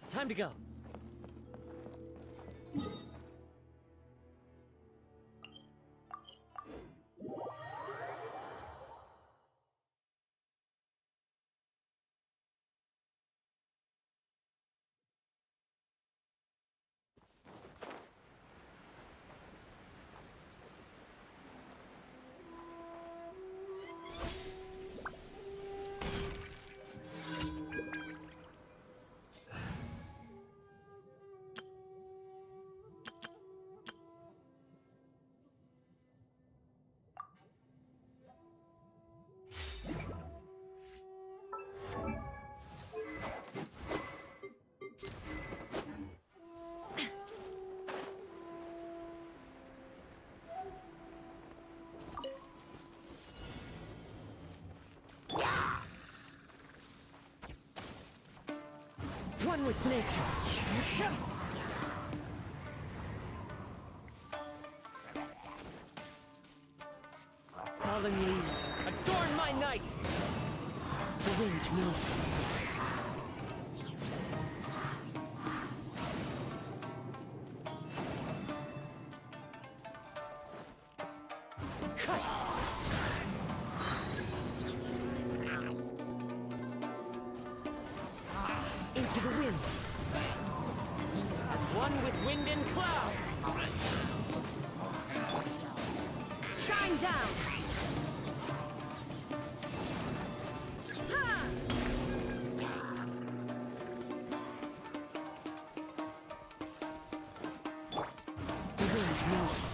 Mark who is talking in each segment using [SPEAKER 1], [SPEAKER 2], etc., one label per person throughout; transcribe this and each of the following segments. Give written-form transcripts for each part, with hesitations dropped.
[SPEAKER 1] Time to go. One with nature. Fallen leaves, adorn my night! The wind knows me. Into the wind. As one with wind and cloud.
[SPEAKER 2] Shine down! Ha!
[SPEAKER 1] The wind knows me.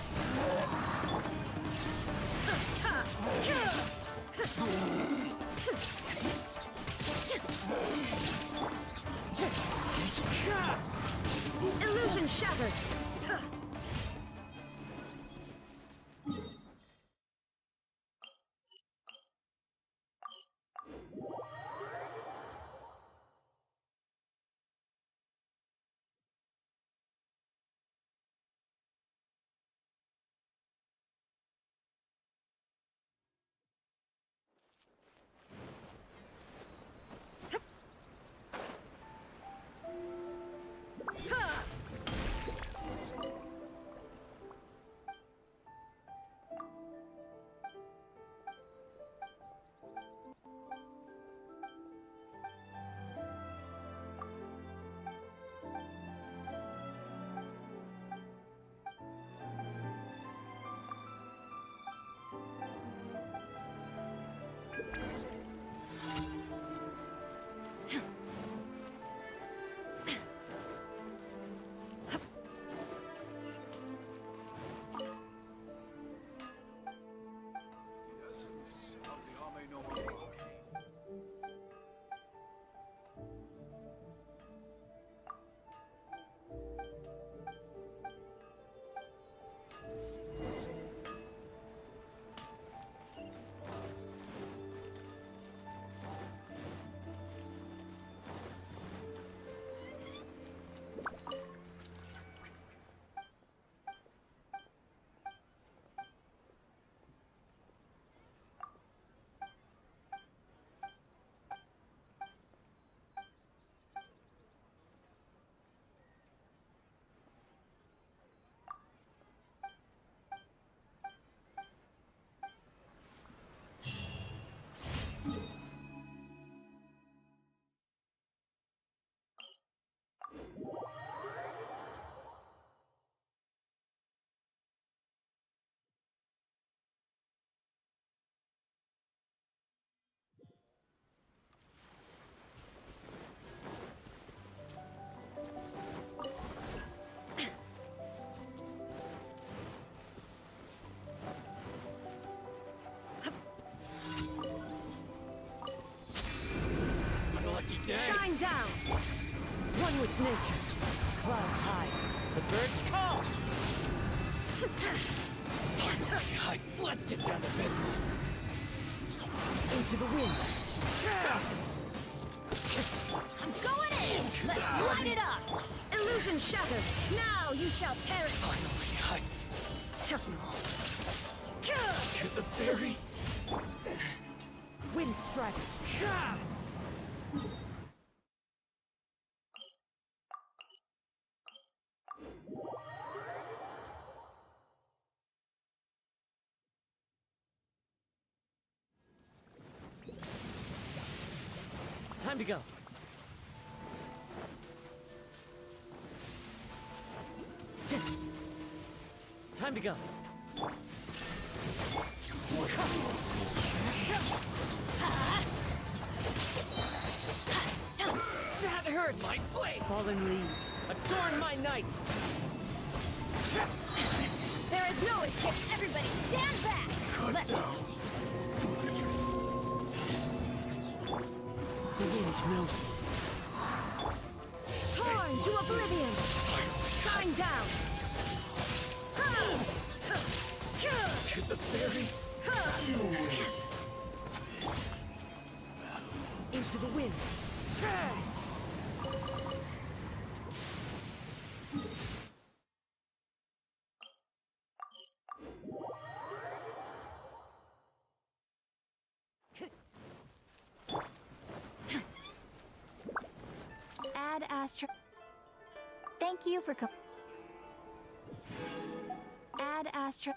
[SPEAKER 2] Illusion shattered! Shine down!
[SPEAKER 1] One with nature. Clouds high. The birds call. Let's get down to business. Into the wind.
[SPEAKER 2] I'm going in! Let's light it up! Illusion shattered! Now you shall perish!
[SPEAKER 1] Finally, to the fairy. Wind strike. Ha! Time to go. Time to go. That hurts! My blade! Fallen leaves, adorn my night!
[SPEAKER 2] There is no escape! Everybody stand back!
[SPEAKER 1] The wind knows me.
[SPEAKER 2] Torn to oblivion! Shine down!
[SPEAKER 1] The fairy! Into the wind!
[SPEAKER 2] Add Astro. Thank you for Add Astro.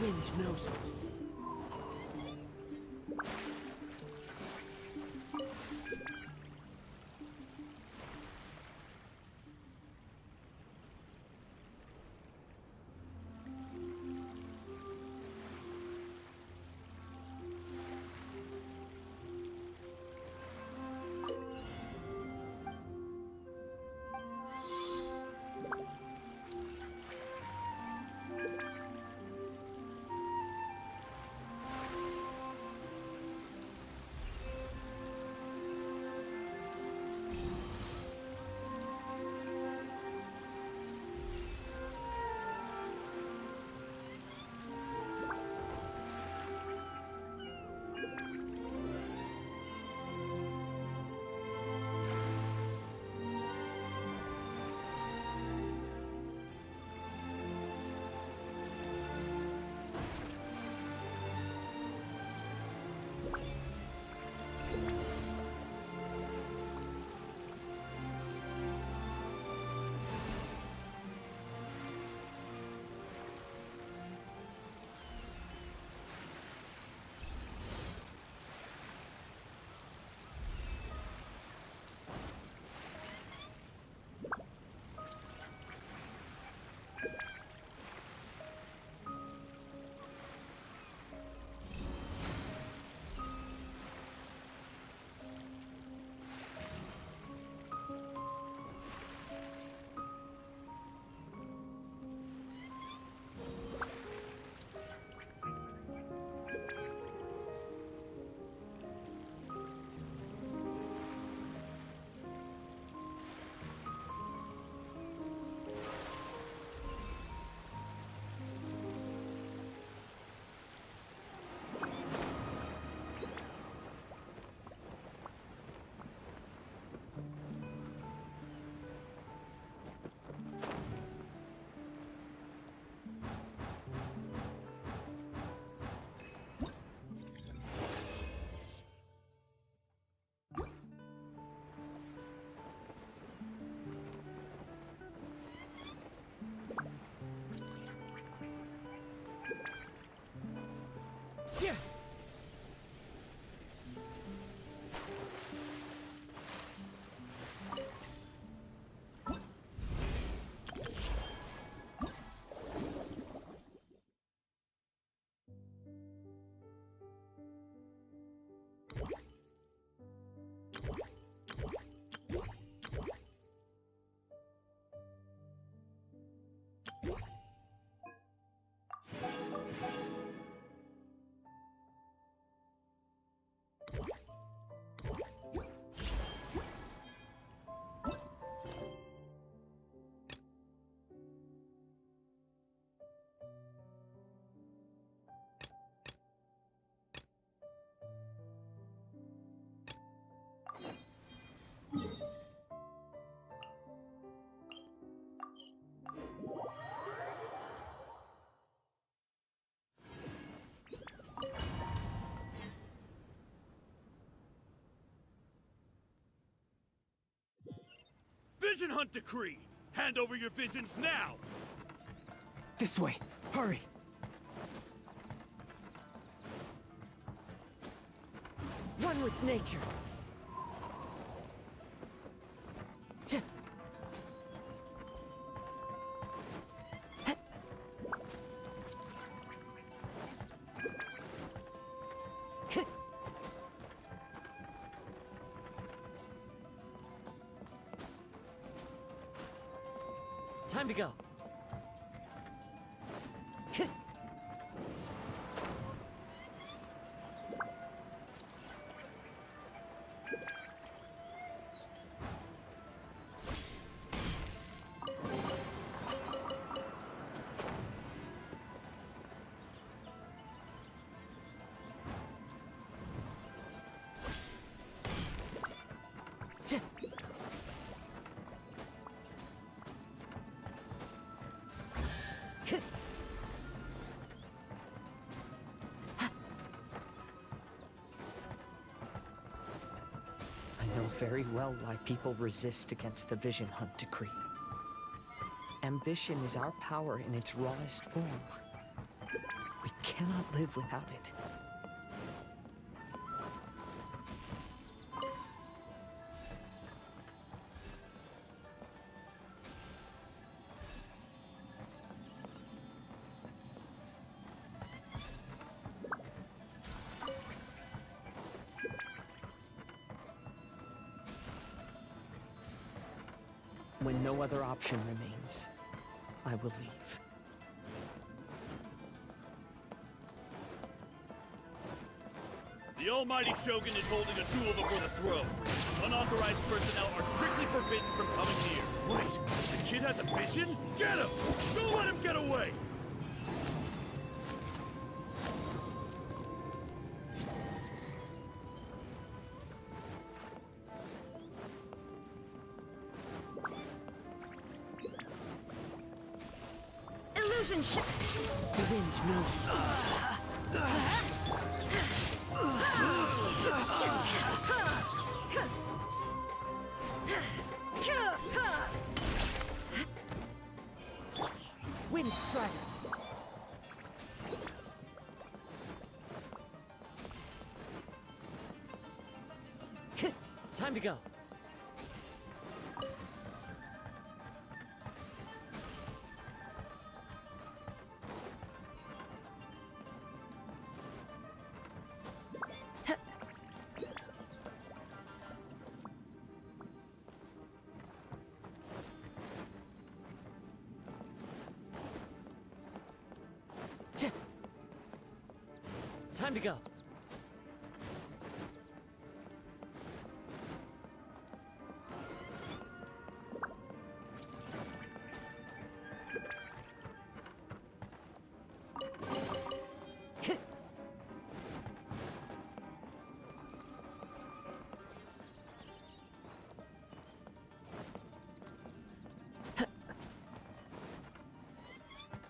[SPEAKER 1] wind knows me. Yeah.
[SPEAKER 3] Vision Hunt Decree! Hand over your visions now!
[SPEAKER 1] This way. Hurry. One with nature. Tch. Time to go. I know very well why people resist against the Vision Hunt Decree. Ambition is our power in its rawest form. We cannot live without it. When no other option remains, I will leave.
[SPEAKER 3] The almighty Shogun is holding a duel before the throne. Unauthorized personnel are strictly forbidden from coming near. Wait, the kid has a vision? Get him! Don't let him get away!
[SPEAKER 2] Illusion shot.
[SPEAKER 1] The wind knows me. Wind Strider. Time to go. Time to go.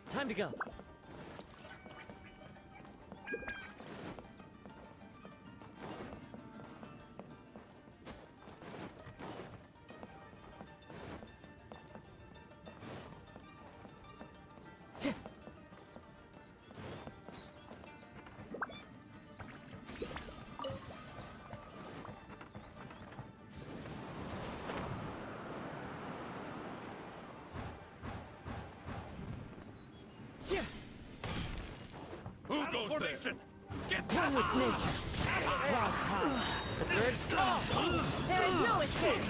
[SPEAKER 1] Time to go.
[SPEAKER 3] Who goes there? Get
[SPEAKER 1] One with nature. Clouds high. The birds come.
[SPEAKER 2] There is no escape.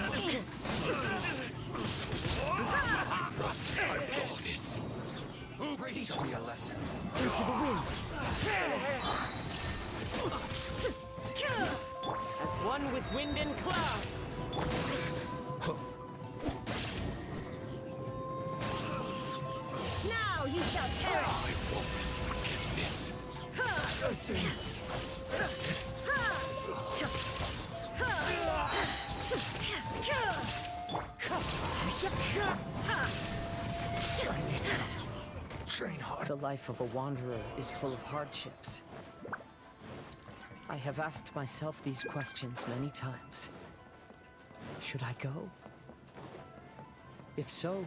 [SPEAKER 3] Who teach me a lesson?
[SPEAKER 1] Into the wind. As one with wind and cloud.
[SPEAKER 2] Now you shall perish.
[SPEAKER 3] Train hard.
[SPEAKER 1] The life of a wanderer is full of hardships. I have asked myself these questions many times. Should I go? If so,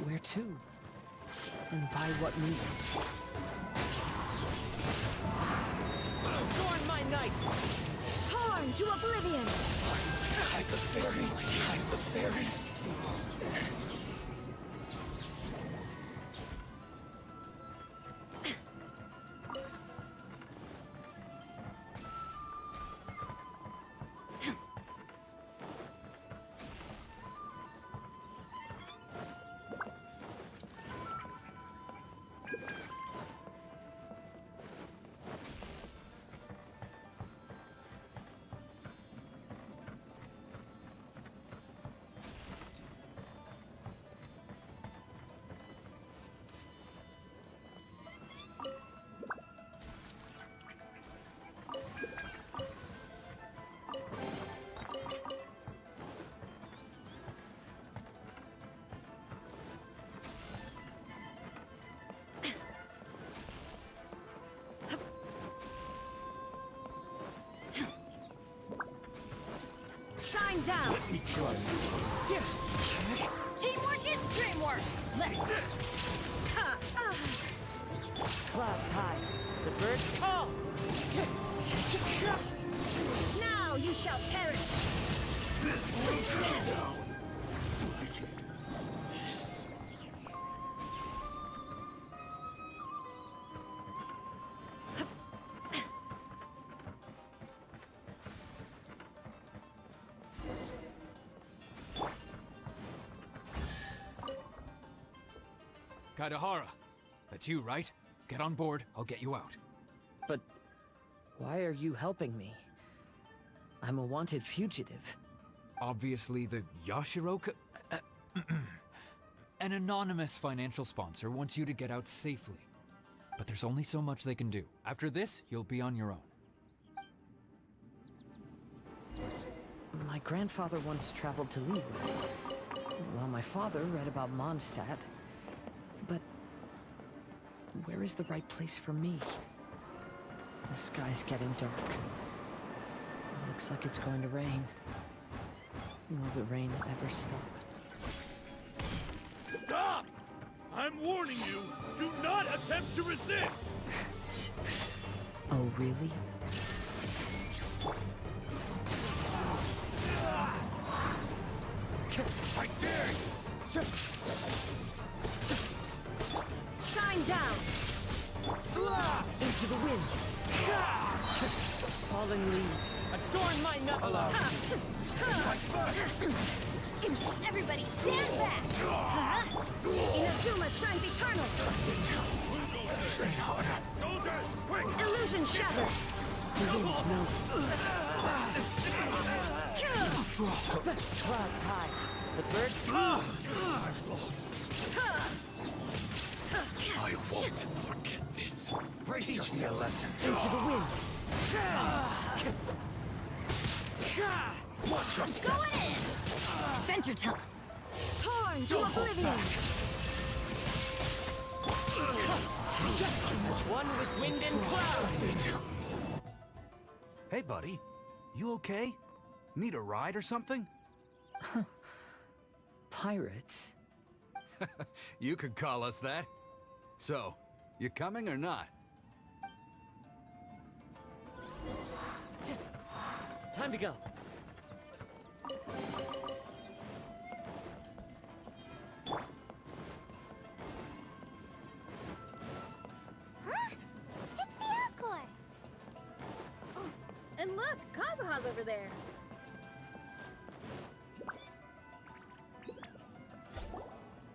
[SPEAKER 1] where to? And by what means? Adorn my night!
[SPEAKER 2] Torn to oblivion.
[SPEAKER 3] Hide the fairy. Hide the fairy.
[SPEAKER 2] Shine down. Teamwork is dreamwork. Let's.
[SPEAKER 1] Clouds high, the birds call!
[SPEAKER 2] Now you shall perish!
[SPEAKER 4] Kaidahara, that's you, right? Get on board, I'll get you out.
[SPEAKER 1] But why are you helping me? I'm a wanted fugitive.
[SPEAKER 4] Obviously the Yashiroka... An anonymous financial sponsor wants you to get out safely. But there's only so much they can do. After this, you'll be on your own.
[SPEAKER 1] My grandfather once traveled to Liyue, while my father read about Mondstadt. But where is the right place for me? The sky's getting dark. It looks like it's going to rain. Will the rain ever stop?
[SPEAKER 3] Stop! I'm warning you, do not attempt to resist!
[SPEAKER 1] Oh, really?
[SPEAKER 3] I dare you!
[SPEAKER 2] Shine down!
[SPEAKER 1] Into the wind! Falling leaves, adorn my knuckle!
[SPEAKER 2] Everybody stand back! Inazuma shines eternal!
[SPEAKER 3] Soldiers, quick!
[SPEAKER 2] Illusion shattered!
[SPEAKER 1] The wind knows me. Clouds high, the birds call!
[SPEAKER 3] I won't forget this.
[SPEAKER 4] Teach me a lesson.
[SPEAKER 1] Into the wind!
[SPEAKER 3] Watch your step!
[SPEAKER 2] Going in! Adventure time! Torn to oblivion!
[SPEAKER 1] As one with wind and cloud!
[SPEAKER 5] Hey, buddy. You okay? Need a ride or something?
[SPEAKER 1] Pirates?
[SPEAKER 5] You could call us that. So, you coming or not?
[SPEAKER 1] Time to go.
[SPEAKER 2] Huh? It's the Encore! Oh, and look, Kazuha's over there.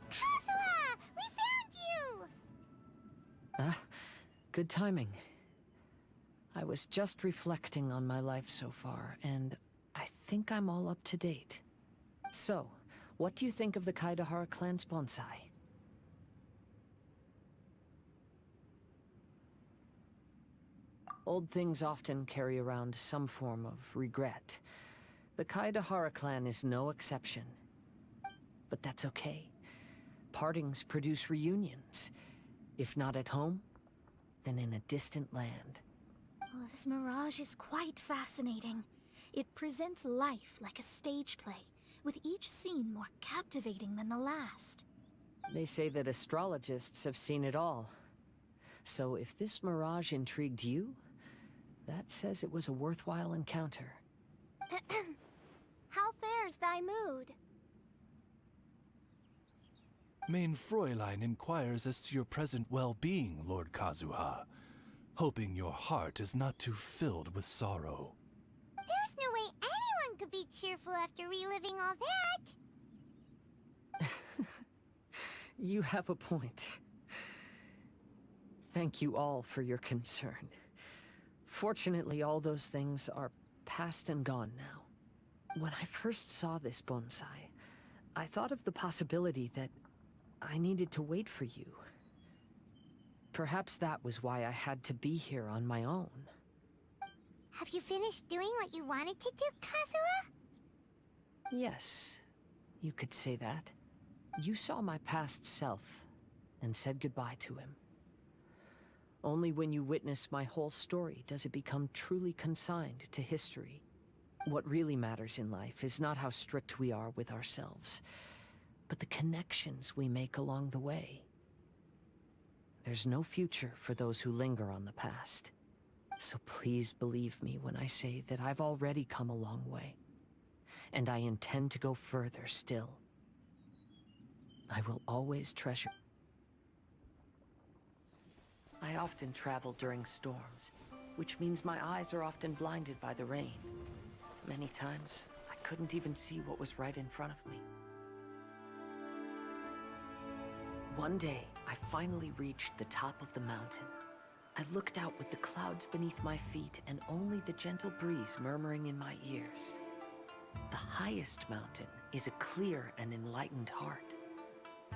[SPEAKER 2] Kazuha! We found you!
[SPEAKER 1] Good timing. I was just reflecting on my life so far, and I think I'm all up to date. So, what do you think of the Kaidahara clan's bonsai? Old things often carry around some form of regret. The Kaidahara clan is no exception. But that's okay. Partings produce reunions. If not at home, then in a distant land.
[SPEAKER 6] Oh, this mirage is quite fascinating. It presents life like a stage play, with each scene more captivating than the last.
[SPEAKER 1] They say that astrologists have seen it all. So if this mirage intrigued you, that says it was a worthwhile encounter.
[SPEAKER 6] How fares thy mood?
[SPEAKER 7] Main Fräulein inquires as to your present well-being, Lord Kazuha, hoping your heart is not too filled with sorrow.
[SPEAKER 6] There's no way anyone could be cheerful after reliving all that.
[SPEAKER 1] You have a point. Thank you all for your concern. Fortunately, all those things are past and gone now. When I first saw this bonsai, I thought of the possibility that I needed to wait for you. Perhaps that was why I had to be here on my own.
[SPEAKER 6] Have you finished doing what you wanted to do, Kazuha?
[SPEAKER 1] Yes, you could say that. You saw my past self and said goodbye to him. Only when you witness my whole story does it become truly consigned to history. What really matters in life is not how strict we are with ourselves, but the connections we make along the way. There's no future for those who linger on the past. So please believe me when I say that I've already come a long way. And I intend to go further still. I will always treasure. I often travel during storms, which means my eyes are often blinded by the rain. Many times, I couldn't even see what was right in front of me. One day, I finally reached the top of the mountain. I looked out with the clouds beneath my feet and only the gentle breeze murmuring in my ears. The highest mountain is a clear and enlightened heart.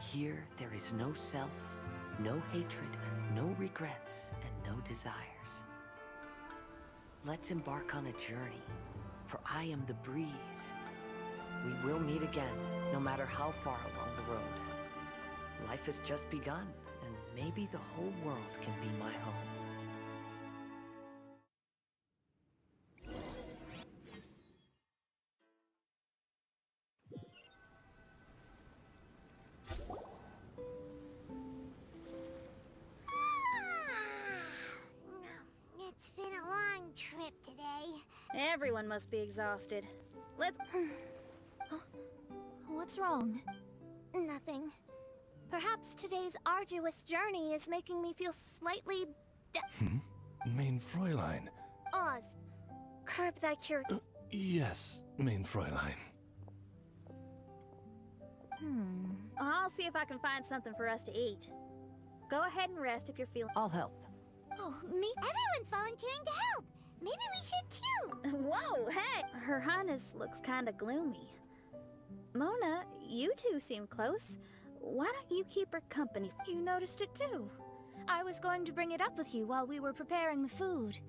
[SPEAKER 1] Here, there is no self, no hatred, no regrets, and no desires. Let's embark on a journey, for I am the breeze. We will meet again, no matter how far along the road. Life has just begun, and maybe the whole world can be my home.
[SPEAKER 2] It's been a long trip today.
[SPEAKER 8] Everyone must be exhausted. Let's...
[SPEAKER 6] What's wrong? Nothing. Perhaps today's arduous journey is making me feel slightly...
[SPEAKER 7] Main Fräulein.
[SPEAKER 6] Oz, curb thy cur...
[SPEAKER 7] Yes, Main Fräulein.
[SPEAKER 8] I'll see if I can find something for us to eat. Go ahead and rest if you're feeling...
[SPEAKER 1] I'll help.
[SPEAKER 6] Oh, me?
[SPEAKER 2] Everyone's volunteering to help. Maybe we should too.
[SPEAKER 8] Whoa, hey! Her Highness looks kinda gloomy. Mona, you two seem close. Why don't you keep her company?
[SPEAKER 6] You noticed it too. I was going to bring it up with you while we were preparing the food.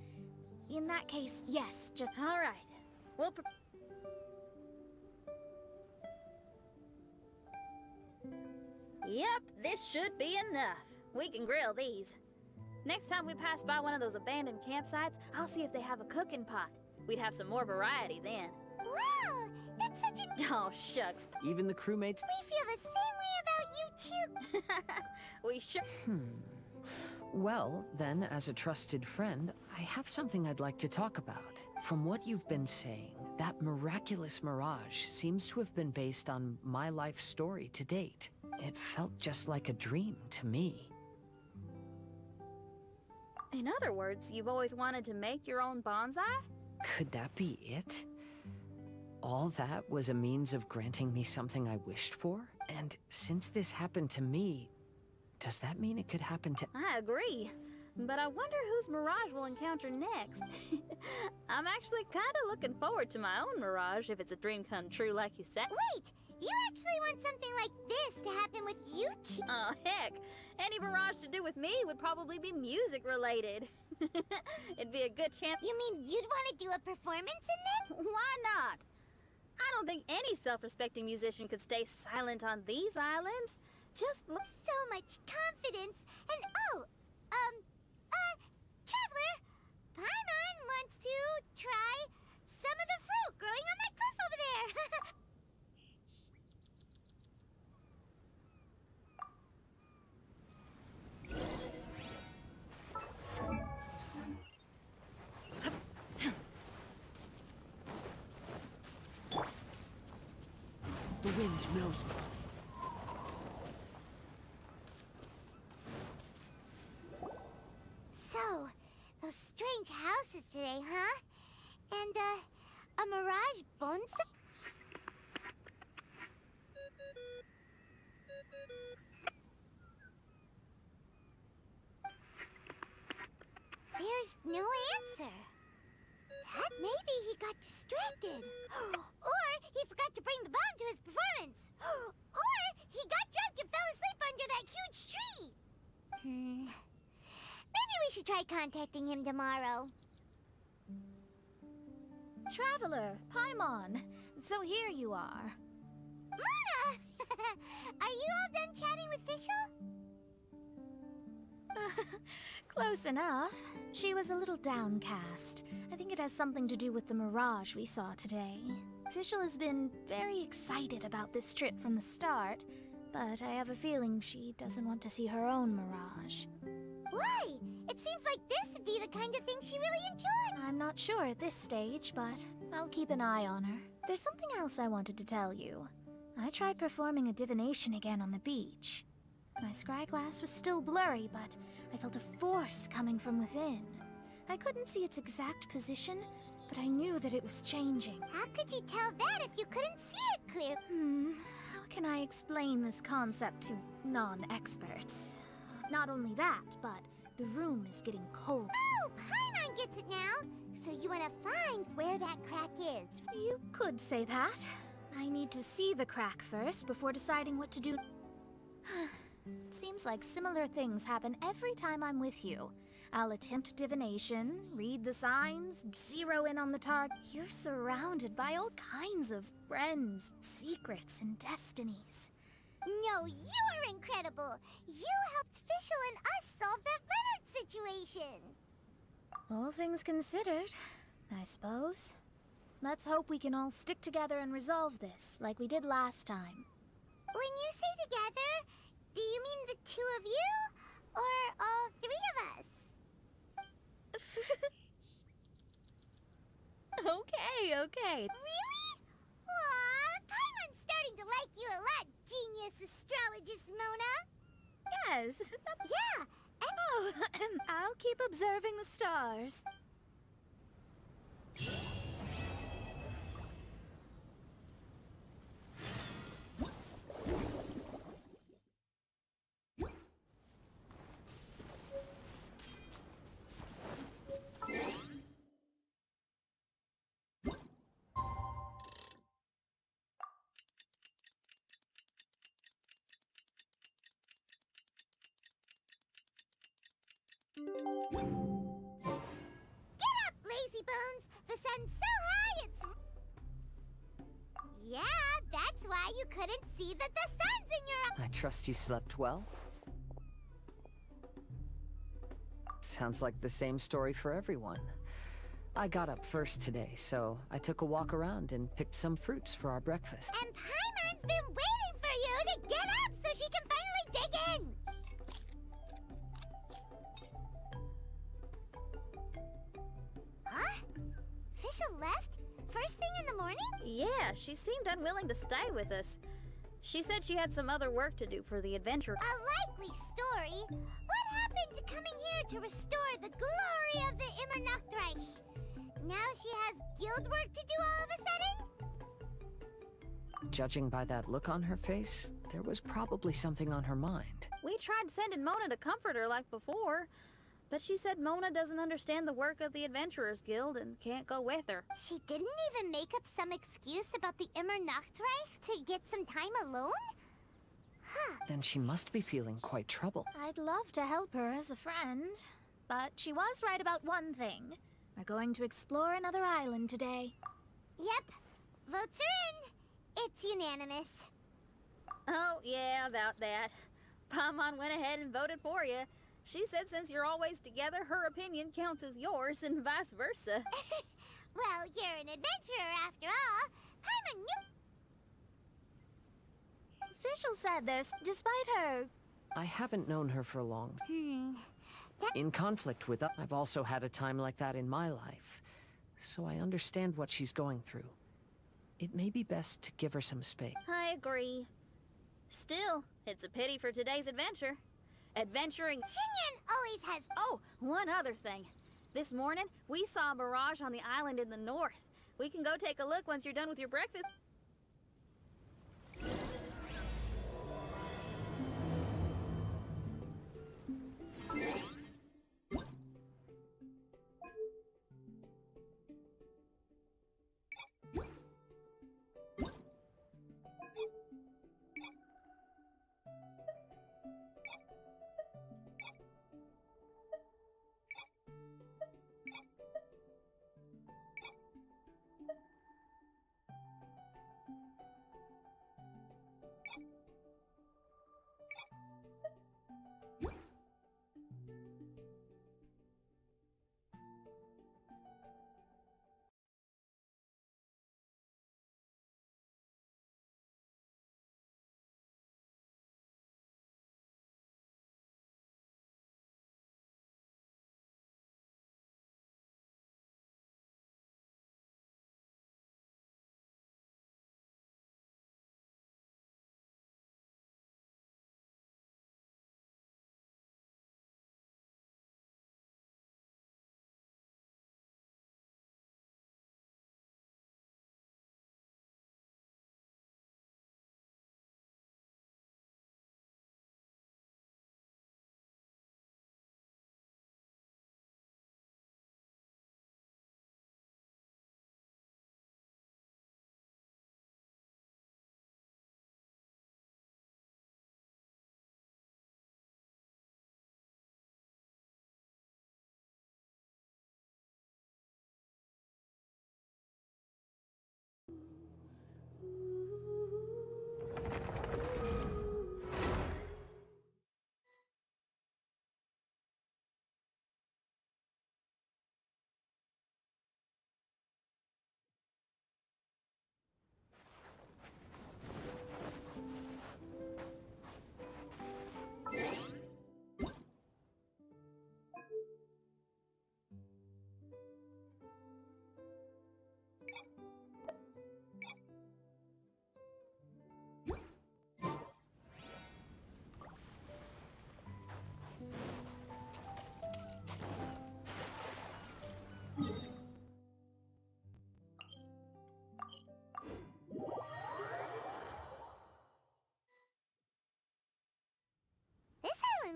[SPEAKER 6] In that case, yes, just...
[SPEAKER 8] All right. We'll Yep, this should be enough. We can grill these. Next time we pass by one of those abandoned campsites, I'll see if they have a cooking pot. We'd have some more variety then.
[SPEAKER 2] Wow, that's such an...
[SPEAKER 8] Oh, shucks.
[SPEAKER 1] Even the crewmates...
[SPEAKER 2] We feel the same way about you too.
[SPEAKER 8] We sure...
[SPEAKER 1] Well, then, as a trusted friend, I have something I'd like to talk about. From what you've been saying, that miraculous mirage seems to have been based on my life story to date. It felt just like a dream to me.
[SPEAKER 8] In other words, you've always wanted to make your own bonsai?
[SPEAKER 1] Could that be it? All that was a means of granting me something I wished for? And since this happened to me, does that mean it could happen to...
[SPEAKER 8] I agree. But I wonder whose mirage we'll encounter next. I'm actually kinda looking forward to my own mirage if it's a dream come true like you said.
[SPEAKER 2] Wait, you actually want something like this to happen with you two?
[SPEAKER 8] Oh, heck. Any mirage to do with me would probably be music related. It'd be a good chance.
[SPEAKER 2] You mean you'd want to do a performance in them?
[SPEAKER 8] Why not? I don't think any self-respecting musician could stay silent on these islands. Just look.
[SPEAKER 2] So much confidence. And Traveler, Paimon wants to try some of the fruit growing on that cliff over there.
[SPEAKER 1] The wind knows me.
[SPEAKER 2] So, those strange houses today, huh? And, a mirage bonsai? There's no answer. That maybe he got distracted. Or he forgot to bring the bomb to his performance. Or he got drunk and fell asleep under that huge tree. Maybe we should try contacting him tomorrow.
[SPEAKER 6] Traveler, Paimon. So here you are.
[SPEAKER 2] Mona! Are you all done chatting with Fischl?
[SPEAKER 6] Close enough. She was a little downcast. I think it has something to do with the mirage we saw today. Fischl has been very excited about this trip from the start, but I have a feeling she doesn't want to see her own mirage.
[SPEAKER 2] Why? It seems like this would be the kind of thing she really enjoyed.
[SPEAKER 6] I'm not sure at this stage, but I'll keep an eye on her. There's something else I wanted to tell you. I tried performing a divination again on the beach. My scryglass was still blurry, but I felt a force coming from within. I couldn't see its exact position, but I knew that it was changing.
[SPEAKER 2] How could you tell that if you couldn't see it clear?
[SPEAKER 6] How can I explain this concept to non-experts? Not only that, but the room is getting cold.
[SPEAKER 2] Oh, Paimon gets it now. So you want to find where that crack is.
[SPEAKER 6] You could say that. I need to see the crack first before deciding what to do. Seems like similar things happen every time I'm with you. I'll attempt divination, read the signs, zero in on the target. You're surrounded by all kinds of friends, secrets, and destinies.
[SPEAKER 2] No, you're incredible. You helped Fischl and us solve that Leonard situation.
[SPEAKER 6] All things considered, I suppose. Let's hope we can all stick together and resolve this, like we did last time.
[SPEAKER 2] When you say together, do you mean the two of you? Or all three of us?
[SPEAKER 6] Okay.
[SPEAKER 2] Really? Aw, Paimon's starting to like you a lot, genius astrologist Mona.
[SPEAKER 6] Yes.
[SPEAKER 2] Yeah,
[SPEAKER 6] Oh, I'll keep observing the stars.
[SPEAKER 2] Get up, lazy bones! The sun's so high it's... Yeah, that's why you couldn't see that the sun's in your...
[SPEAKER 1] I trust you slept well. Sounds like the same story for everyone. I got up first today, so I took a walk around and picked some fruits for our breakfast.
[SPEAKER 2] And Paimon's been waiting for you to get up so she can finally dig in! Huh? Fischl left? First thing in the morning?
[SPEAKER 8] Yeah, she seemed unwilling to stay with us. She said she had some other work to do for the adventure.
[SPEAKER 2] A likely story. What happened to coming here to restore the glory of the Immernachtreich? Now she has guild work to do all of a sudden?
[SPEAKER 1] Judging by that look on her face, there was probably something on her mind.
[SPEAKER 8] We tried sending Mona to comfort her like before, but she said Mona doesn't understand the work of the Adventurers Guild and can't go with her.
[SPEAKER 2] She didn't even make up some excuse about the Immernachtreich to get some time alone? Huh.
[SPEAKER 1] Then she must be feeling quite troubled.
[SPEAKER 6] I'd love to help her as a friend, but she was right about one thing. We're going to explore another island today.
[SPEAKER 2] Yep. Votes are in. It's unanimous.
[SPEAKER 8] Oh, yeah, about that. Paimon went ahead and voted for you. She said since you're always together, her opinion counts as yours and vice versa.
[SPEAKER 2] Well, you're an adventurer after all. Paimon knew...
[SPEAKER 6] Fischl said this, despite her...
[SPEAKER 1] I haven't known her for long.
[SPEAKER 2] That...
[SPEAKER 1] In conflict with us, I've also had a time like that in my life, so I understand what she's going through. It may be best to give her some space.
[SPEAKER 8] I agree. Still, it's a pity for today's adventure. Adventuring...
[SPEAKER 2] Xinyan always has...
[SPEAKER 8] Oh, one other thing. This morning, we saw a mirage on the island in the north. We can go take a look once you're done with your breakfast.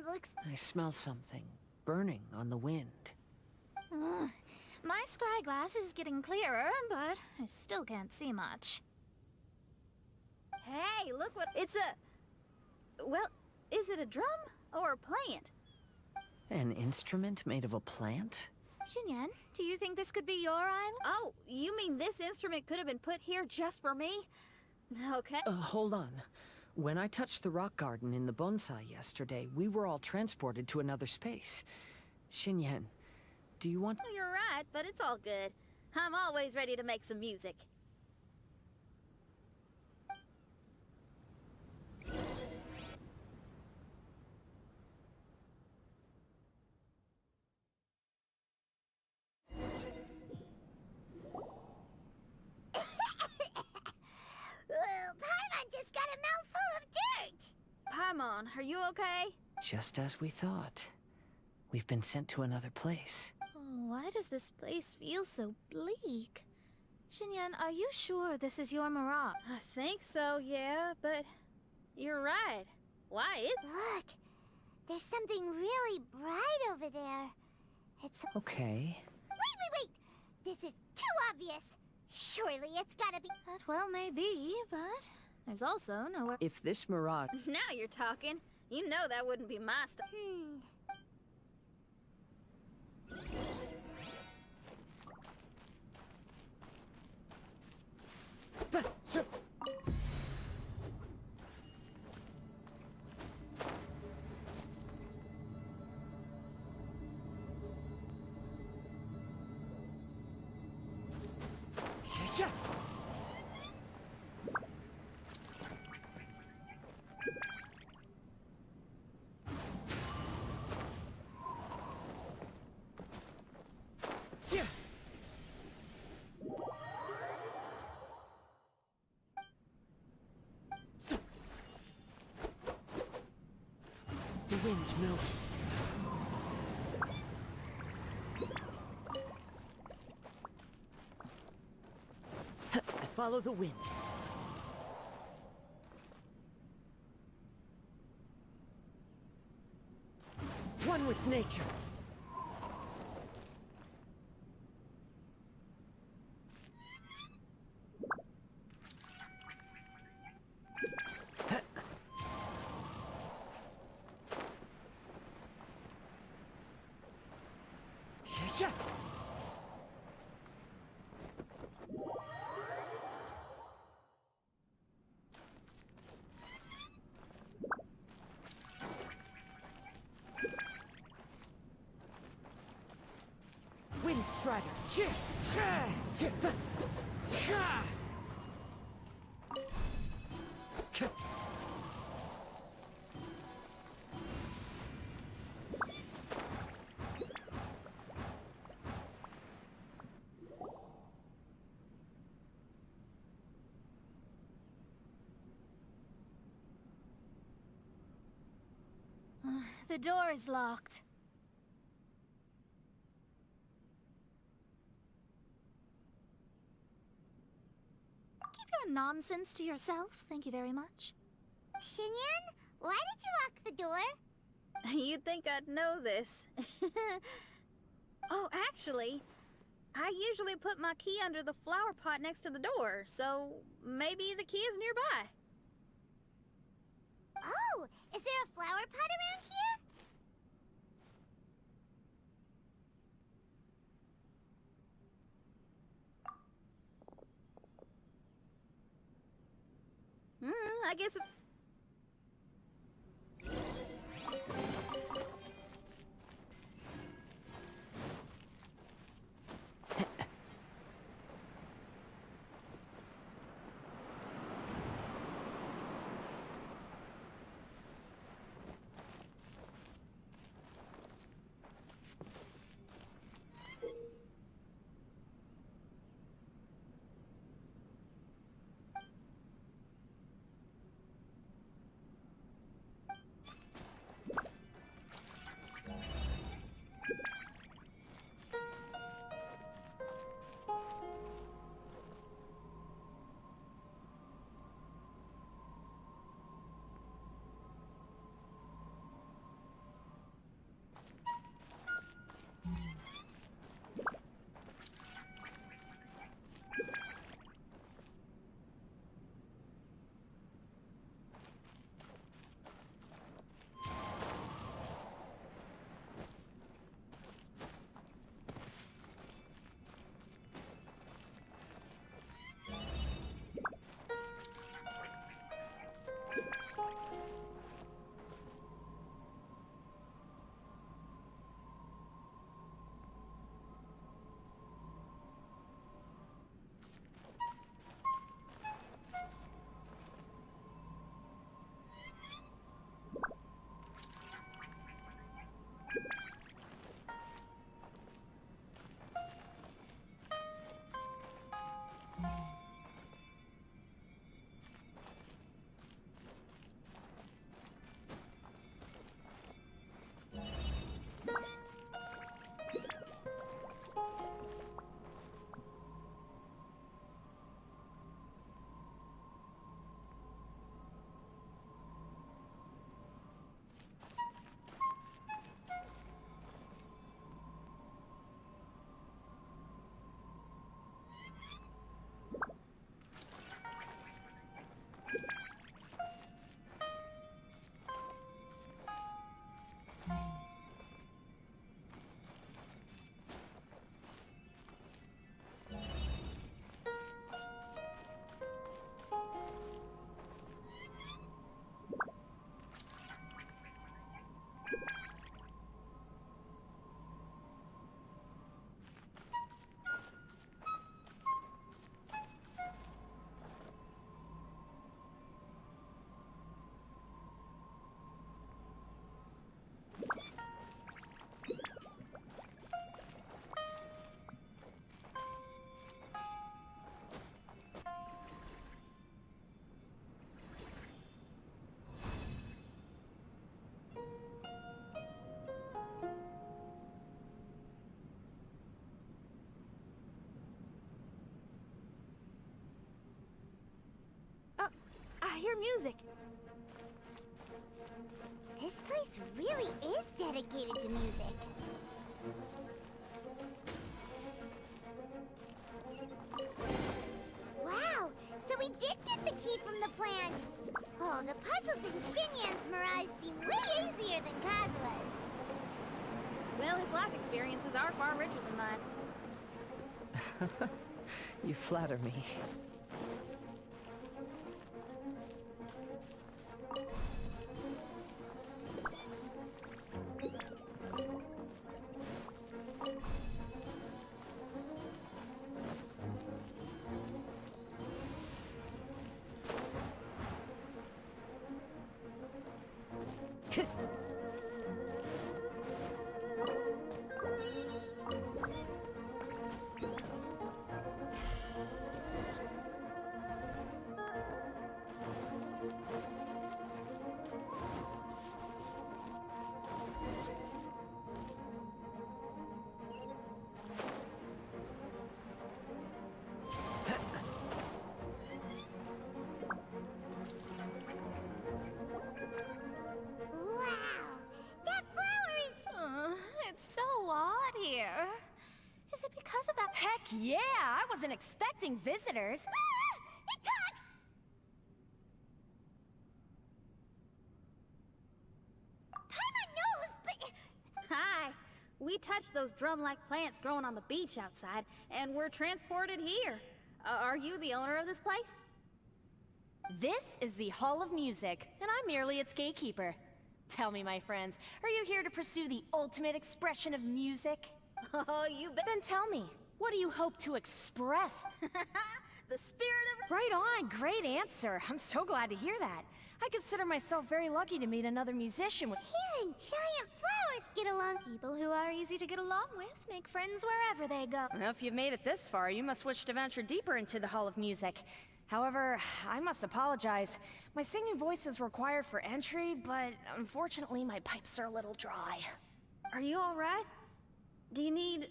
[SPEAKER 2] level
[SPEAKER 1] I smell something burning on the wind.
[SPEAKER 6] My scry glass is getting clearer, but I still can't see much.
[SPEAKER 8] Hey, look what. It's a. Well, is it a drum or a plant?
[SPEAKER 1] An instrument made of a plant?
[SPEAKER 6] Xinyan, do you think this could be your island?
[SPEAKER 8] Oh, you mean this instrument could have been put here just for me? Okay.
[SPEAKER 1] Hold on. When I touched the rock garden in the bonsai yesterday, we were all transported to another space. Xinyan, do you want...
[SPEAKER 8] You're right, but it's all good. I'm always ready to make some music.
[SPEAKER 2] Paimon just got a mouthful of dirt!
[SPEAKER 8] Paimon, are you okay?
[SPEAKER 1] Just as we thought. We've been sent to another place.
[SPEAKER 6] Oh, why does this place feel so bleak? Xinyan, are you sure this is your mirage?
[SPEAKER 8] I think so, yeah, but you're right. Why is...
[SPEAKER 2] Look, there's something really bright over there. It's...
[SPEAKER 1] Okay.
[SPEAKER 2] Wait! This is too obvious. Surely it's gotta be...
[SPEAKER 6] That well may be, but there's also nowhere...
[SPEAKER 1] If this mirage...
[SPEAKER 8] Now you're talking. You know that wouldn't be my stuff.
[SPEAKER 1] The wind knows. I follow the wind. One with nature. Wind Strider.
[SPEAKER 6] The door is locked. Keep your nonsense to yourself, thank you very much.
[SPEAKER 2] Xinyan, why did you lock the door?
[SPEAKER 8] You'd think I'd know this. Oh, actually, I usually put my key under the flower pot next to the door, so maybe the key is nearby.
[SPEAKER 2] Oh, is there a flower pot around here?
[SPEAKER 8] I guess it's... music.
[SPEAKER 2] This place really is dedicated to music. Wow, so we did get the key from the plant. Oh, the puzzles in Shinyan's Mirage seem way easier than Kazua's.
[SPEAKER 8] Well, his life experiences are far richer than mine.
[SPEAKER 1] You flatter me.
[SPEAKER 2] Wow, that flower is...
[SPEAKER 6] It's so odd here. Is it because of that?
[SPEAKER 9] Heck yeah! I wasn't expecting visitors.
[SPEAKER 2] Ah! It talks! Paimon knows, but...
[SPEAKER 8] Hi! We touched those drum-like plants growing on the beach outside, and we're transported here. Are you the owner of this place?
[SPEAKER 9] This is the Hall of Music, and I'm merely its gatekeeper. Tell me, my friends, are you here to pursue the ultimate expression of music?
[SPEAKER 8] Oh, you bet.
[SPEAKER 9] Then tell me, what do you hope to express?
[SPEAKER 8] The spirit of...
[SPEAKER 9] Right on, great answer. I'm so glad to hear that. I consider myself very lucky to meet another musician with...
[SPEAKER 2] Here and giant flowers get along.
[SPEAKER 6] People who are easy to get along with make friends wherever they go.
[SPEAKER 9] Well, if you've made it this far, you must wish to venture deeper into the Hall of Music. However, I must apologize. My singing voice is required for entry, but unfortunately my pipes are a little dry.
[SPEAKER 8] Are you alright? Do you need,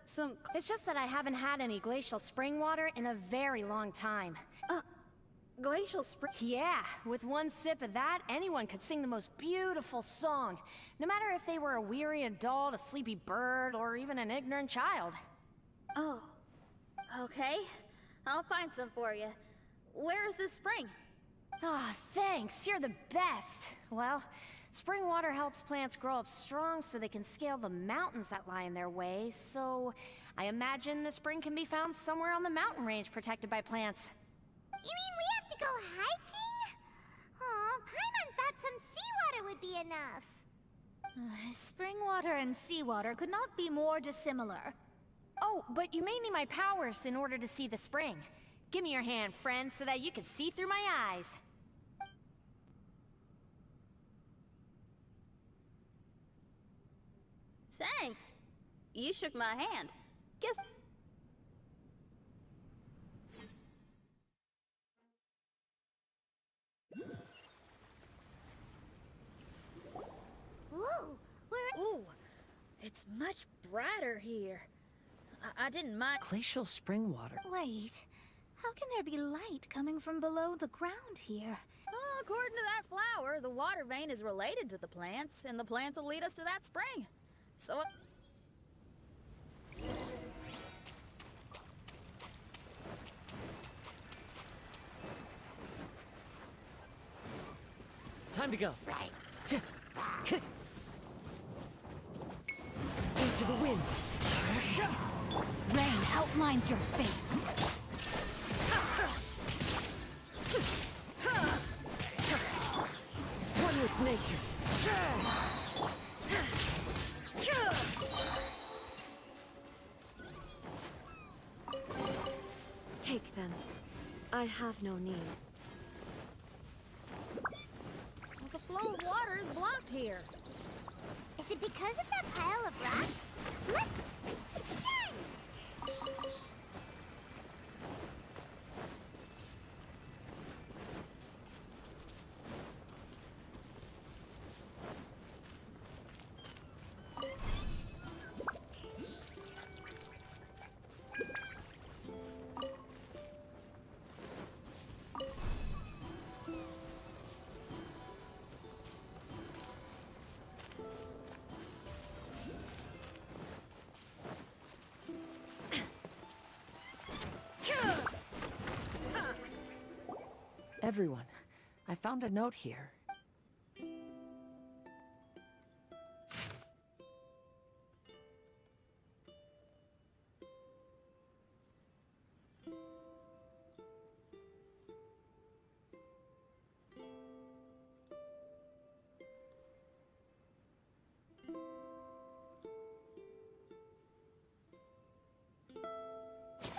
[SPEAKER 8] some...
[SPEAKER 9] It's just that I haven't had any glacial spring water in a very long time.
[SPEAKER 8] glacial spring?
[SPEAKER 9] Yeah, with one sip of that, anyone could sing the most beautiful song. No matter if they were a weary adult, a sleepy bird, or even an ignorant child.
[SPEAKER 8] Oh, okay. I'll find some for you. Where is this spring?
[SPEAKER 9] Ah, thanks, you're the best. Well, spring water helps plants grow up strong so they can scale the mountains that lie in their way, so I imagine the spring can be found somewhere on the mountain range protected by plants.
[SPEAKER 2] You mean we have to go hiking? Aw, Paimon thought some seawater would be enough.
[SPEAKER 6] Spring water and seawater could not be more dissimilar.
[SPEAKER 9] Oh, but you may need my powers in order to see the spring. Give me your hand, friend, so that you can see through my eyes.
[SPEAKER 8] Thanks. You shook my hand. Guess...
[SPEAKER 2] Whoa,
[SPEAKER 8] Ooh, it's much brighter here. I didn't mind...
[SPEAKER 1] Glacial spring water.
[SPEAKER 6] Wait, how can there be light coming from below the ground here?
[SPEAKER 8] Oh, according to that flower, the water vein is related to the plants, and the plants will lead us to that spring. So...
[SPEAKER 1] Time to go. Right. Into the wind.
[SPEAKER 6] Rain outlines your fate.
[SPEAKER 1] One with nature.
[SPEAKER 10] Take them. I have no need.
[SPEAKER 8] Well, the flow of water is blocked here.
[SPEAKER 2] is it because of that pile of rocks? Look!
[SPEAKER 1] Everyone, I found a note here.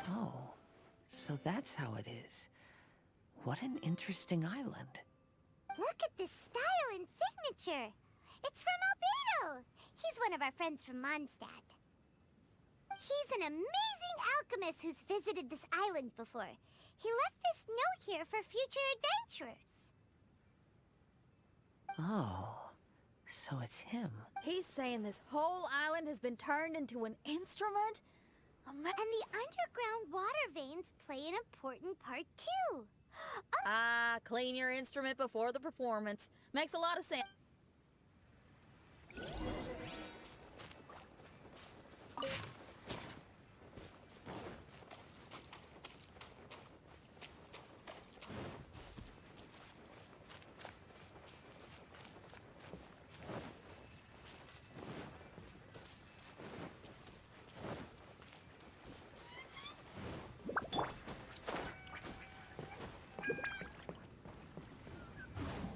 [SPEAKER 1] Oh, so that's how it is. What an interesting island.
[SPEAKER 2] Look at this style and signature. It's from Albedo. He's one of our friends from Mondstadt. He's an amazing alchemist who's visited this island before. He left this note here for future adventurers.
[SPEAKER 1] Oh, so it's him.
[SPEAKER 8] He's saying this whole island has been turned into an instrument?
[SPEAKER 2] And the underground water veins play an important part too.
[SPEAKER 8] Ah, clean your instrument before the performance. Makes a lot of sense.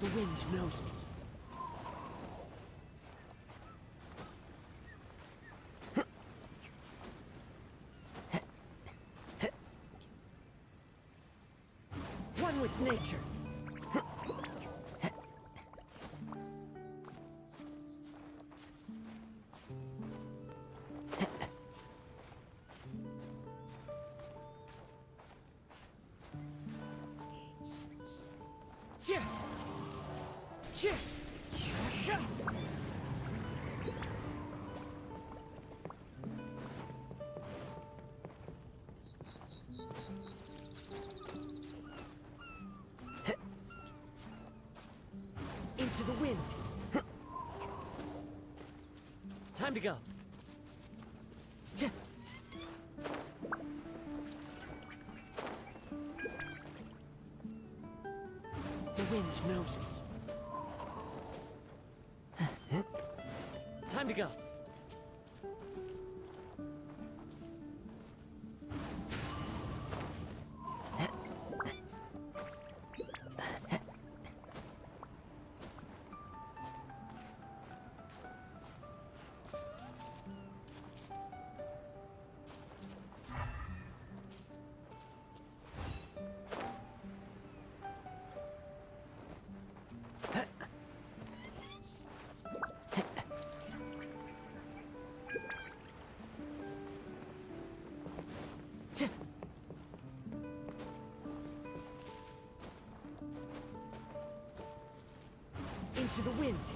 [SPEAKER 1] The wind knows me. One with nature. Into the wind. Time to go. The wind knows me. Time to go. Into the wind.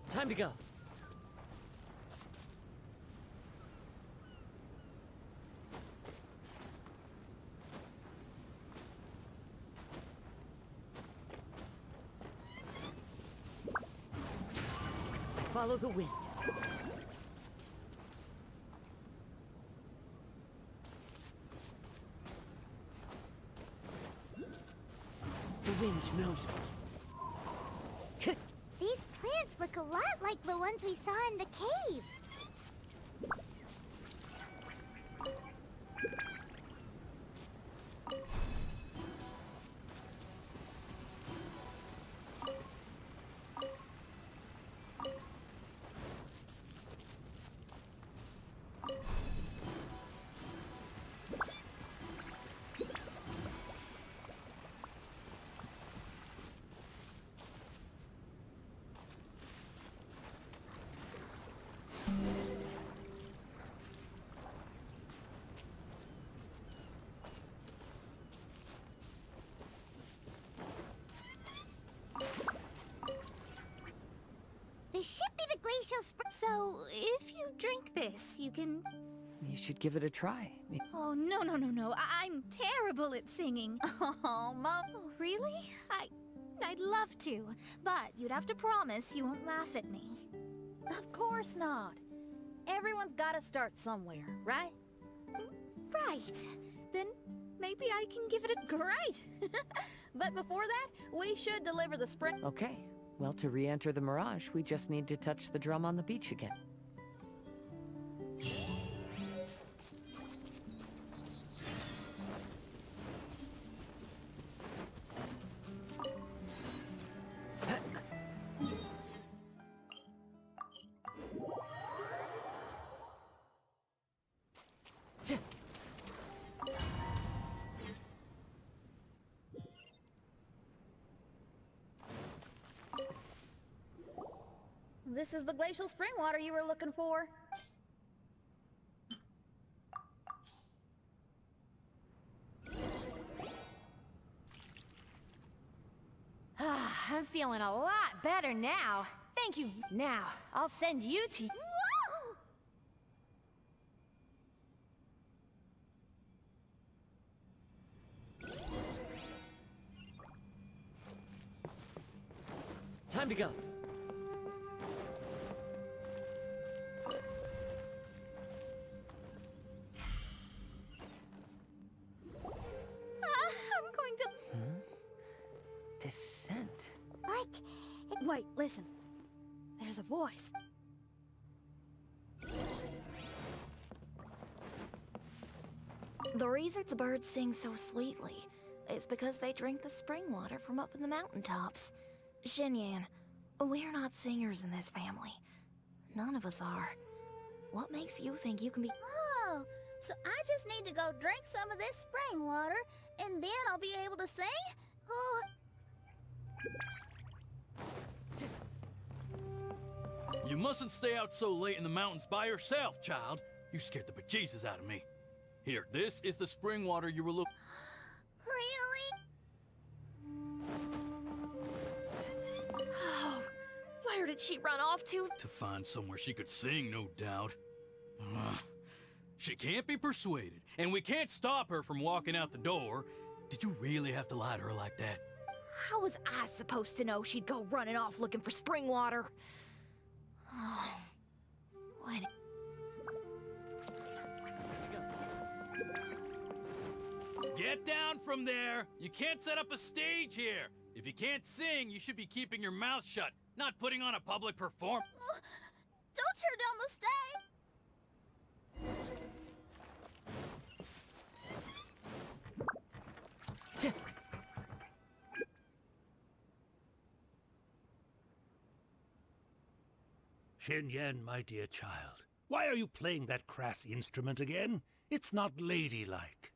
[SPEAKER 1] Time to go. Follow the wind. The wind knows me.
[SPEAKER 2] These plants look a lot like the ones we saw in the cave. This should be the glacial spring.
[SPEAKER 6] So, if you drink this, you can...
[SPEAKER 1] You should give it a try.
[SPEAKER 6] Oh, no. I'm terrible at singing.
[SPEAKER 8] Oh, Mom.
[SPEAKER 6] Oh, really? I'd love to, but you'd have to promise you won't laugh at me.
[SPEAKER 8] Of course not. Everyone's gotta start somewhere, right?
[SPEAKER 6] Right. Then maybe I can give it a...
[SPEAKER 8] Great! But before that, we should deliver the spring...
[SPEAKER 1] Okay. Well, to re-enter the Mirage, we just need to touch the drum on the beach again.
[SPEAKER 8] This is the glacial spring water you were looking for.
[SPEAKER 9] I'm feeling a lot better now. Thank you. Now, I'll send you to...
[SPEAKER 2] Whoa!
[SPEAKER 1] Time to go.
[SPEAKER 6] I'm going to...
[SPEAKER 1] This scent.
[SPEAKER 2] What?
[SPEAKER 8] Wait, listen. There's a voice.
[SPEAKER 6] The reason the birds sing so sweetly is because they drink the spring water from up in the mountaintops. Xinyan, we're not singers in this family. None of us are. What makes you think you can be...
[SPEAKER 2] Oh, so I just need to go drink some of this spring water, and then I'll be able to sing? Oh...
[SPEAKER 3] You mustn't stay out so late in the mountains by yourself, child. You scared the bejesus out of me. Here, this is the spring water you were looking...
[SPEAKER 2] Really?
[SPEAKER 6] Oh, where did she run off to?
[SPEAKER 3] To find somewhere she could sing, no doubt. Ugh. She can't be persuaded, and we can't stop her from walking out the door. Did you really have to lie to her like that?
[SPEAKER 9] How was I supposed to know she'd go running off looking for spring water? Oh, what?
[SPEAKER 3] Get down from there! You can't set up a stage here! If you can't sing, you should be keeping your mouth shut, not putting on a public performance.
[SPEAKER 2] Don't tear down the stage!
[SPEAKER 11] Xinyan, my dear child, why are you playing that crass instrument again? It's not ladylike.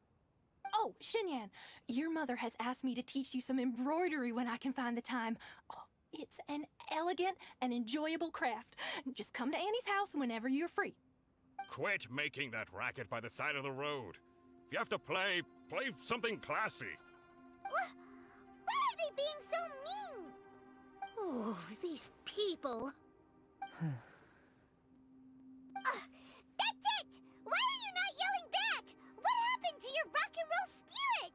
[SPEAKER 12] Oh, Xinyan, your mother has asked me to teach you some embroidery when I can find the time. Oh, it's an elegant and enjoyable craft. Just come to Annie's house whenever you're free.
[SPEAKER 13] Quit making that racket by the side of the road. If you have to play, play something classy.
[SPEAKER 2] Why are they being so mean?
[SPEAKER 6] Oh, these people.
[SPEAKER 2] That's it! Why are you not yelling back? What happened to your rock and roll spirit?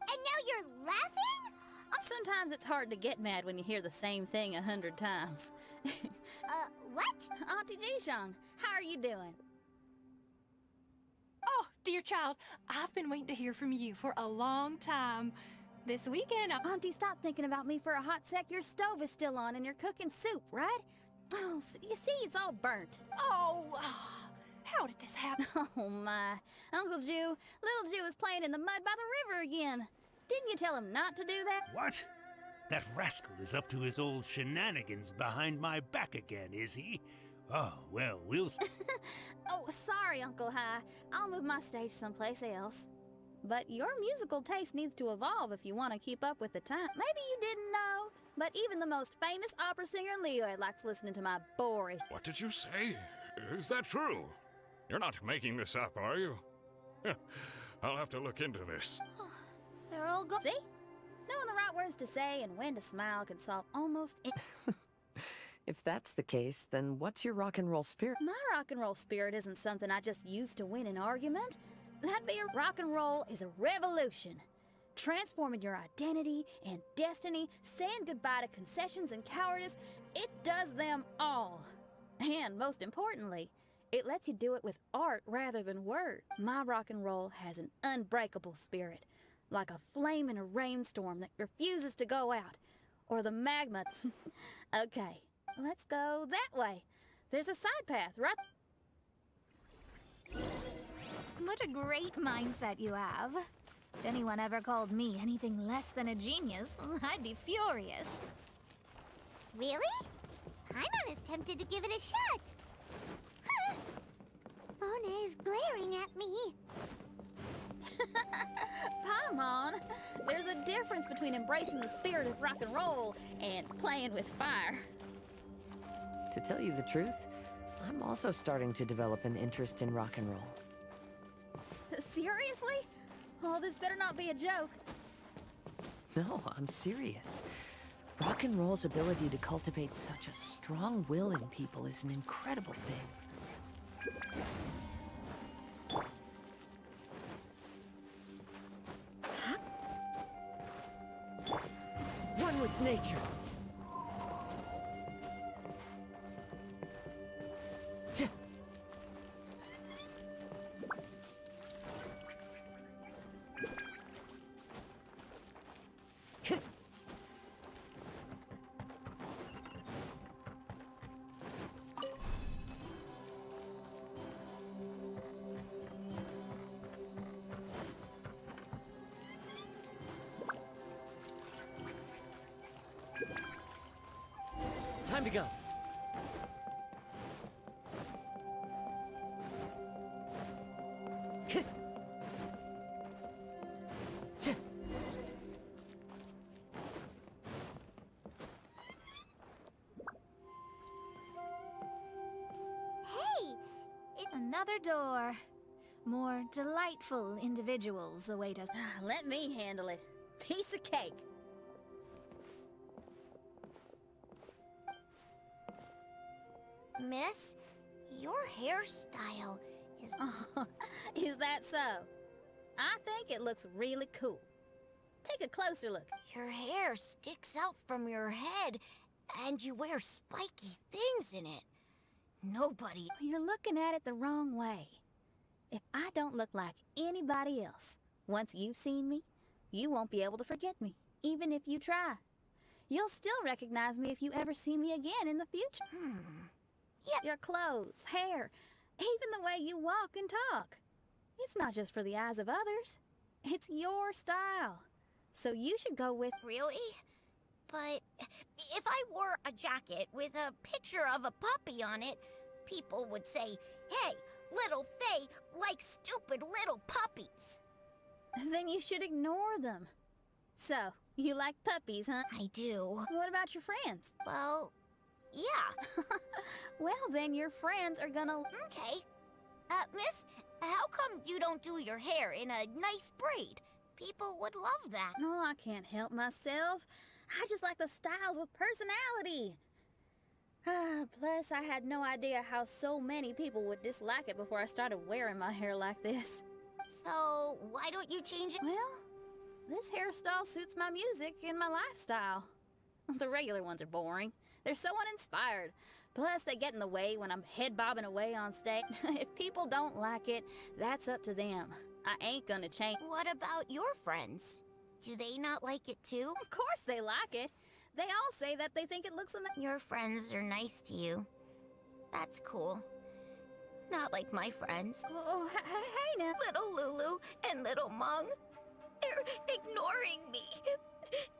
[SPEAKER 2] And now you're laughing?
[SPEAKER 8] Sometimes it's hard to get mad when you hear the same thing 100 times.
[SPEAKER 2] What?
[SPEAKER 8] Auntie Jishang, how are you doing?
[SPEAKER 12] Oh, dear child, I've been waiting to hear from you for a long time. This weekend,
[SPEAKER 8] Auntie, stop thinking about me for a hot sec. Your stove is still on and you're cooking soup, right? Oh, you see, it's all burnt.
[SPEAKER 12] Oh, how did this happen?
[SPEAKER 8] Oh, my. Uncle Jew, little Jew is playing in the mud by the river again. Didn't you tell him not to do that?
[SPEAKER 11] What? That rascal is up to his old shenanigans behind my back again, is he? Oh, well, we'll...
[SPEAKER 8] Oh, sorry, Uncle High. I'll move my stage someplace else. But your musical taste needs to evolve if you want to keep up with the time. Maybe you didn't know, but even the most famous opera singer Leo likes listening to my boorish...
[SPEAKER 13] What did you say? Is that true? You're not making this up, are you? I'll have to look into this.
[SPEAKER 6] They're all gone.
[SPEAKER 8] See? Knowing the right words to say and when to smile can solve almost any...
[SPEAKER 1] If that's the case, then what's your rock and roll spirit?
[SPEAKER 8] My rock and roll spirit isn't something I just use to win an argument. That beer rock and roll is a revolution. Transforming your identity and destiny, saying goodbye to concessions and cowardice, it does them all. And most importantly, it lets you do it with art rather than words. My rock and roll has an unbreakable spirit, like a flame in a rainstorm that refuses to go out, or the magma. Okay, let's go that way. There's a side path, right?
[SPEAKER 6] What a great mindset you have. If anyone ever called me anything less than a genius, I'd be furious.
[SPEAKER 2] Really? I'm not as tempted to give it a shot. Mona is glaring at me.
[SPEAKER 8] Paimon, there's a difference between embracing the spirit of rock and roll and playing with fire.
[SPEAKER 1] To tell you the truth, I'm also starting to develop an interest in rock and roll.
[SPEAKER 8] Seriously? Oh, this better not be a joke.
[SPEAKER 1] No, I'm serious. Rock and roll's ability to cultivate such a strong will in people is an incredible thing. One with nature. Time to go.
[SPEAKER 6] Another door. More delightful individuals await us.
[SPEAKER 8] Let me handle it. Piece of cake.
[SPEAKER 2] Miss, your hairstyle is...
[SPEAKER 8] Is that so? I think it looks really cool. Take a closer look.
[SPEAKER 2] Your hair sticks out from your head, and you wear spiky things in it. Nobody...
[SPEAKER 8] You're looking at it the wrong way. If I don't look like anybody else, once you've seen me, you won't be able to forget me, even if you try. You'll still recognize me if you ever see me again in the future.
[SPEAKER 2] Yeah.
[SPEAKER 8] Your clothes, hair, even the way you walk and talk. It's not just for the eyes of others. It's your style. So you should go with...
[SPEAKER 2] Really? But if I wore a jacket with a picture of a puppy on it, people would say, "Hey, little Faye likes stupid little puppies."
[SPEAKER 8] Then you should ignore them. So, you like puppies, huh?
[SPEAKER 2] I do.
[SPEAKER 8] What about your friends?
[SPEAKER 2] Well, yeah.
[SPEAKER 8] Well, then your friends are gonna...
[SPEAKER 2] Okay. Miss, how come you don't do your hair in a nice braid? People would love that.
[SPEAKER 8] No, I can't help myself. I just like the styles with personality. Plus, I had no idea how so many people would dislike it before I started wearing my hair like this.
[SPEAKER 2] So, why don't you change it?
[SPEAKER 8] Well, this hairstyle suits my music and my lifestyle. The regular ones are boring. They're so uninspired. Plus, they get in the way when I'm head bobbing away on stage. If people don't like it, that's up to them. I ain't gonna change.
[SPEAKER 2] What about your friends? Do they not like it too?
[SPEAKER 8] Of course they like it. They all say that they think it looks amazing.
[SPEAKER 2] Your friends are nice to you. That's cool. Not like my friends.
[SPEAKER 8] Oh, hey now.
[SPEAKER 2] Little Lulu and little Mung. They're ignoring me.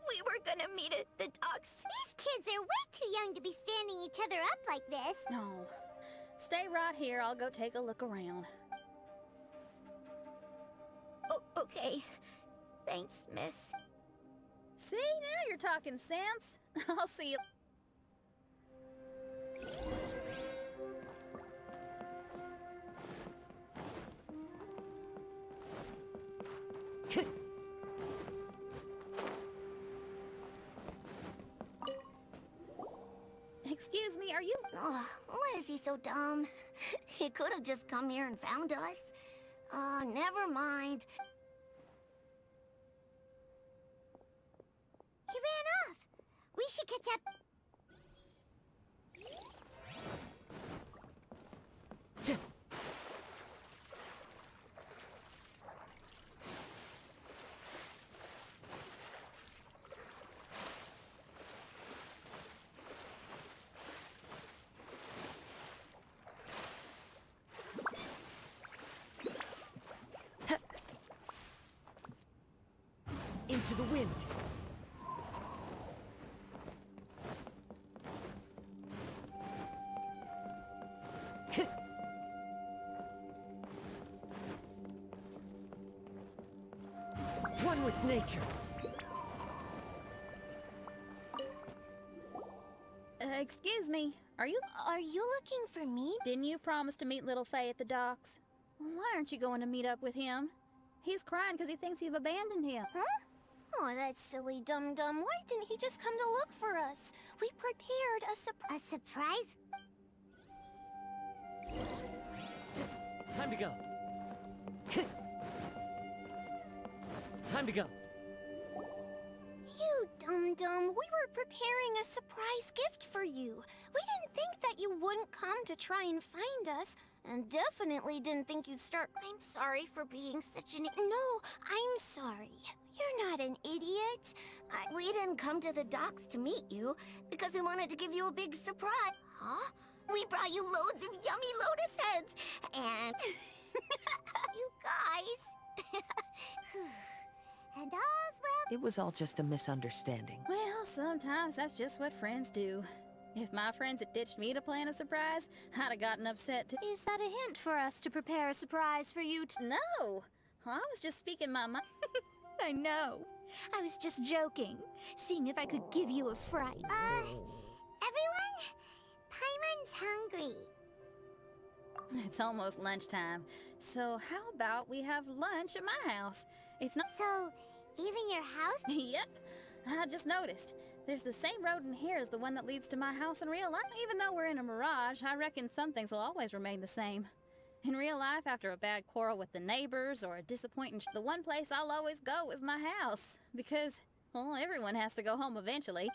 [SPEAKER 2] We were gonna meet at the docks. These kids are way too young to be standing each other up like this.
[SPEAKER 8] No. Stay right here. I'll go take a look around.
[SPEAKER 2] Oh, okay. Thanks, miss.
[SPEAKER 8] See, now you're talking sense. I'll see you. Excuse me, are you...
[SPEAKER 2] Oh, why is he so dumb? He could have just come here and found us. Oh, never mind. He ran off. We should catch up.
[SPEAKER 1] Into the wind. One with nature.
[SPEAKER 8] Excuse me, are you
[SPEAKER 2] looking for me?
[SPEAKER 8] Didn't you promise to meet little Faye at the docks? Why aren't you going to meet up with him? He's crying because he thinks you've abandoned him.
[SPEAKER 2] Huh? Oh, that silly dum-dum. Why didn't he just come to look for us? We prepared a surprise. A surprise?
[SPEAKER 1] Time to go. Time to go.
[SPEAKER 2] You dum-dum. We were preparing a surprise gift for you. We didn't think that you wouldn't come to try and find us. And definitely didn't think you'd start. I'm sorry for being such an... No, I'm sorry. You're not an idiot. We didn't come to the docks to meet you because we wanted to give you a big surprise. Huh? We brought you loads of yummy lotus heads and... you guys. And all's well.
[SPEAKER 1] It was all just a misunderstanding.
[SPEAKER 8] Well, sometimes that's just what friends do. If my friends had ditched me to plan a surprise, I'd have gotten upset too.
[SPEAKER 6] Is that a hint for us to prepare a surprise for you?
[SPEAKER 8] No! I was just speaking my mind.
[SPEAKER 6] I know. I was just joking, seeing if I could give you a fright.
[SPEAKER 2] Everyone, Paimon's hungry.
[SPEAKER 8] It's almost lunchtime, so how about we have lunch at my house? It's not...
[SPEAKER 2] So, even your house?
[SPEAKER 8] Yep. I just noticed. There's the same road in here as the one that leads to my house in real life. Even though we're in a mirage, I reckon some things will always remain the same. In real life, after a bad quarrel with the neighbors or a disappointing the one place I'll always go is my house. Because, well, everyone has to go home eventually.